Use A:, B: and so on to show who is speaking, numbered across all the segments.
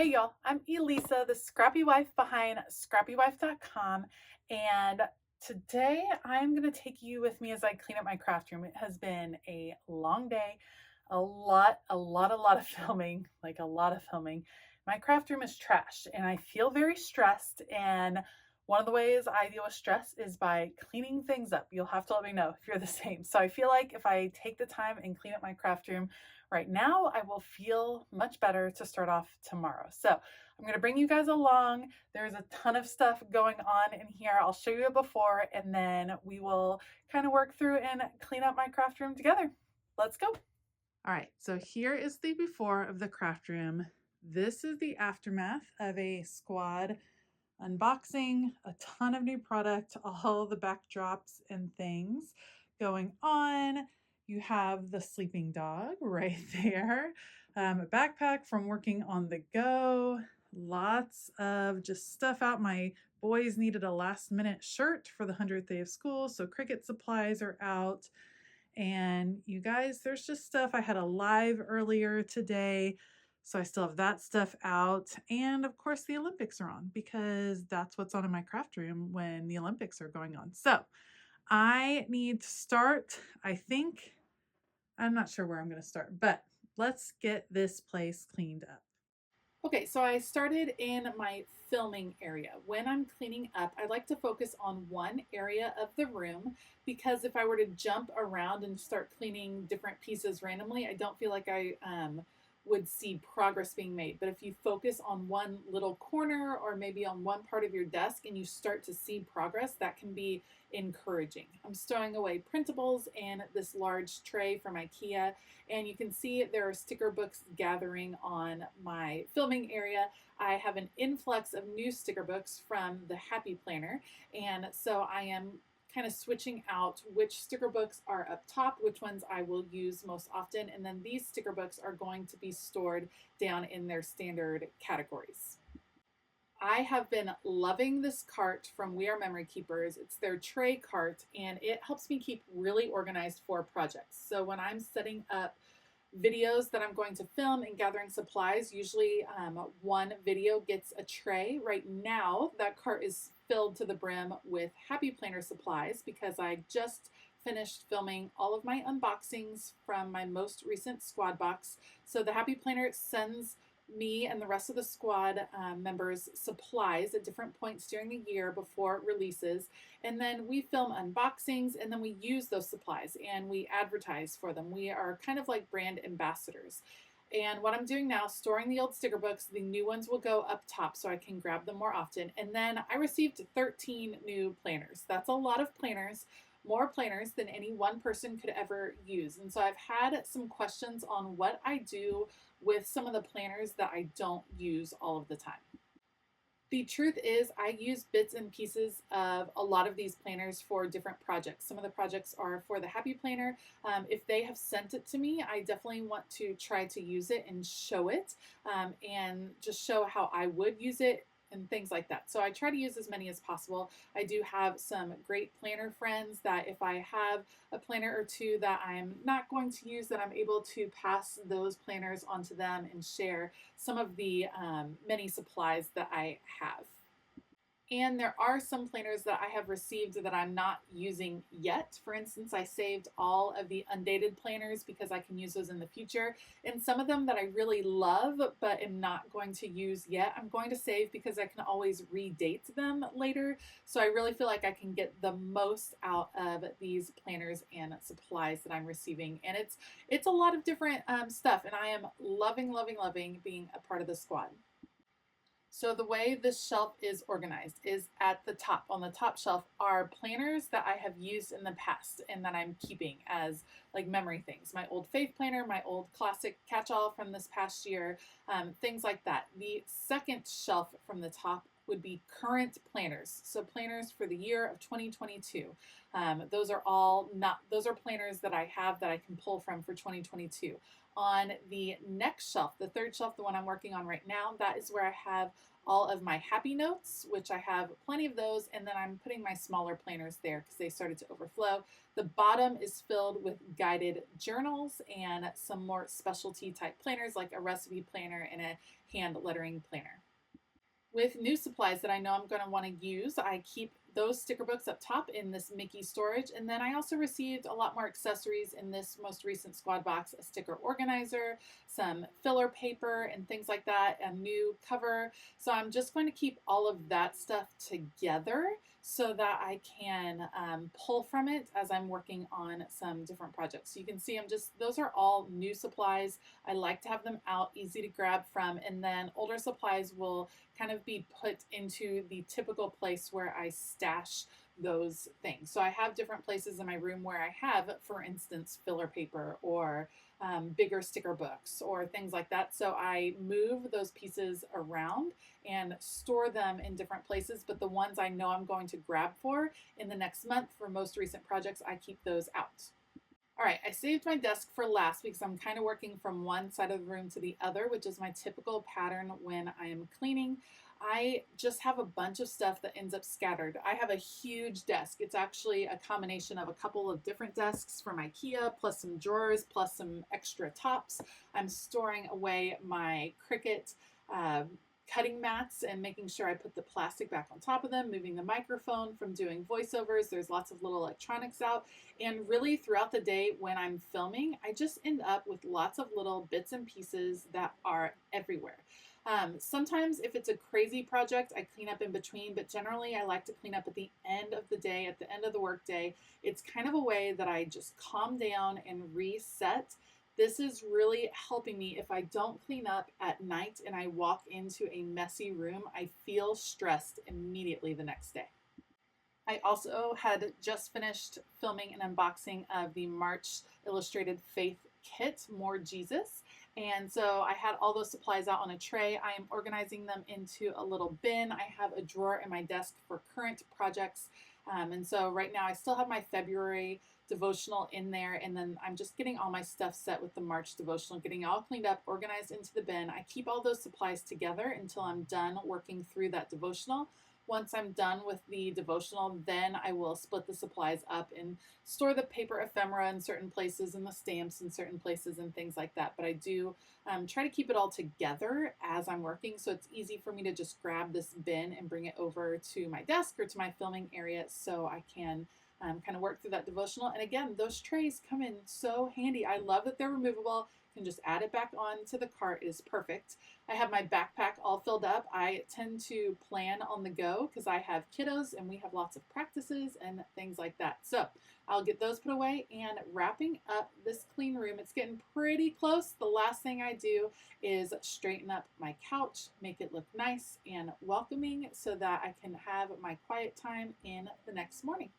A: Hey y'all, I'm Elisa, the Scrappy Wife behind ScrappyWife.com, and today I'm going to take you with me as I clean up my craft room. It has been a long day, a lot of filming, like a lot of filming. My craft room is trashed and I feel very stressed, and one of the ways I deal with stress is by cleaning things up. You'll have to let me know if you're the same. So I feel like if I take the time and clean up my craft room right now, I will feel much better to start off tomorrow. So I'm going to bring you guys along. There's a ton of stuff going on in here. I'll show you a before, and then we will kind of work through and clean up my craft room together. Let's go. All right, so here is the before of the craft room. This is the aftermath of a squad unboxing, a ton of new product, all the backdrops and things going on. You have the sleeping dog right there, a backpack from working on the go, lots of just stuff out. My boys needed a last minute shirt for the 100th day of school, so Cricut supplies are out. And you guys, there's just stuff. I had a live earlier today, so I still have that stuff out. And of course, the Olympics are on because that's what's on in my craft room when the Olympics are going on. So I need to start, I'm not sure where I'm going to start, but let's get this place cleaned up. Okay, so I started in my filming area. When I'm cleaning up, I like to focus on one area of the room because if I were to jump around and start cleaning different pieces randomly, I don't feel like I would see progress being made. But if you focus on one little corner or maybe on one part of your desk and you start to see progress, that can be encouraging. I'm stowing away printables in this large tray from IKEA, and you can see there are sticker books gathering on my filming area. I have an influx of new sticker books from the Happy Planner, and so I am kind of switching out which sticker books are up top, which ones I will use most often, and then these sticker books are going to be stored down in their standard categories. I have been loving this cart from We Are Memory Keepers. It's their tray cart, and it helps me keep really organized for projects. So when I'm setting up videos that I'm going to film and gathering supplies, usually one video gets a tray. Right now, that cart is filled to the brim with Happy Planner supplies because I just finished filming all of my unboxings from my most recent squad box. So the Happy Planner sends me and the rest of the squad members supplies at different points during the year before it releases, and then we film unboxings, and then we use those supplies and we advertise for them. We are kind of like brand ambassadors. And what I'm doing now, storing the old sticker books, the new ones will go up top so I can grab them more often. And then I received 13 new planners. That's a lot of planners, more planners than any one person could ever use. And so I've had some questions on what I do with some of the planners that I don't use all of the time. The truth is, I use bits and pieces of a lot of these planners for different projects. Some of the projects are for the Happy Planner. If they have sent it to me, I definitely want to try to use it and show it, and just show how I would use it and things like that. So I try to use as many as possible. I do have some great planner friends that if I have a planner or two that I'm not going to use, that I'm able to pass those planners onto them and share some of the many supplies that I have. And there are some planners that I have received that I'm not using yet. For instance, I saved all of the undated planners because I can use those in the future. And some of them that I really love but am not going to use yet, I'm going to save because I can always redate them later. So I really feel like I can get the most out of these planners and supplies that I'm receiving. And it's a lot of different stuff, and I am loving being a part of the squad. So the way this shelf is organized is at the top. On the top shelf are planners that I have used in the past and that I'm keeping as like memory things. My old Faith planner, my old classic catch-all from this past year, things like that. The second shelf from the top would be current planners. So planners for the year of 2022. Those are all not, those are planners that I have that I can pull from for 2022. On the next shelf, the third shelf, the one I'm working on right now, that is where I have all of my happy notes, which I have plenty of those, and then I'm putting my smaller planners there because they started to overflow. The bottom is filled with guided journals and some more specialty type planners like a recipe planner and a hand lettering planner. With new supplies that I know I'm going to want to use, I keep those sticker books up top in this Mickey storage. And then I also received a lot more accessories in this most recent squad box, a sticker organizer, some filler paper and things like that, a new cover. So I'm just going to keep all of that stuff together so that I can pull from it as I'm working on some different projects. So you can see those are all new supplies. I like to have them out, easy to grab from, and then older supplies will kind of be put into the typical place where I stash those things. So I have different places in my room where I have, for instance, filler paper or bigger sticker books or things like that. So I move those pieces around and store them in different places, but the ones I know I'm going to grab for in the next month for most recent projects, I keep those out. All right, I saved my desk for last because I'm kind of working from one side of the room to the other, which is my typical pattern when I am cleaning. I just have a bunch of stuff that ends up scattered. I have a huge desk. It's actually a combination of a couple of different desks from IKEA, plus some drawers, plus some extra tops. I'm storing away my Cricut cutting mats and making sure I put the plastic back on top of them, moving the microphone from doing voiceovers. There's lots of little electronics out. And really throughout the day when I'm filming, I just end up with lots of little bits and pieces that are everywhere. Sometimes if it's a crazy project, I clean up in between, but generally I like to clean up at the end of the day, at the end of the workday. It's kind of a way that I just calm down and reset. This is really helping me. If I don't clean up at night and I walk into a messy room, I feel stressed immediately the next day. I also had just finished filming an unboxing of the March Illustrated Faith Kit, More Jesus. And so I had all those supplies out on a tray. I am organizing them into a little bin. I have a drawer in my desk for current projects. And so right now I still have my February devotional in there, and then I'm just getting all my stuff set with the March devotional, getting it all cleaned up, organized into the bin. I keep all those supplies together until I'm done working through that devotional. Once I'm done with the devotional, then I will split the supplies up and store the paper ephemera in certain places and the stamps in certain places and things like that. But I do try to keep it all together as I'm working, so it's easy for me to just grab this bin and bring it over to my desk or to my filming area so I can kind of work through that devotional. And again, those trays come in so handy. I love that they're removable. You can just add it back on to the cart. It is perfect. I have my backpack all filled up. I tend to plan on the go because I have kiddos and we have lots of practices and things like that. So I'll get those put away, and wrapping up this clean room. It's getting pretty close. The last thing I do is straighten up my couch, make it look nice and welcoming so that I can have my quiet time in the next morning.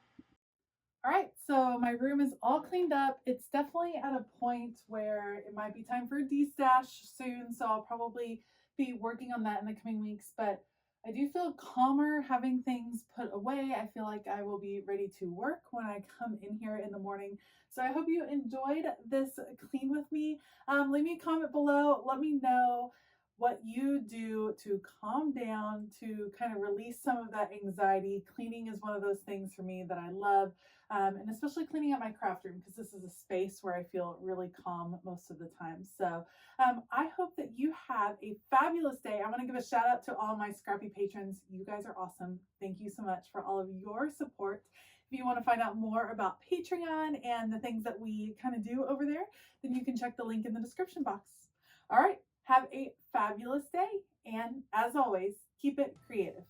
A: All right, so my room is all cleaned up. It's definitely at a point where it might be time for a de-stash soon, so I'll probably be working on that in the coming weeks, but I do feel calmer having things put away. I feel like I will be ready to work when I come in here in the morning. So I hope you enjoyed this clean with me. Leave me a comment below. Let me know what you do to calm down, to kind of release some of that anxiety. Cleaning is one of those things for me that I love. And especially cleaning up my craft room, because this is a space where I feel really calm most of the time. So I hope that you have a fabulous day. I want to give a shout out to all my Scrappy patrons. You guys are awesome. Thank you so much for all of your support. If you want to find out more about Patreon and the things that we kind of do over there, then you can check the link in the description box. All right, have a fabulous day. And as always, keep it creative.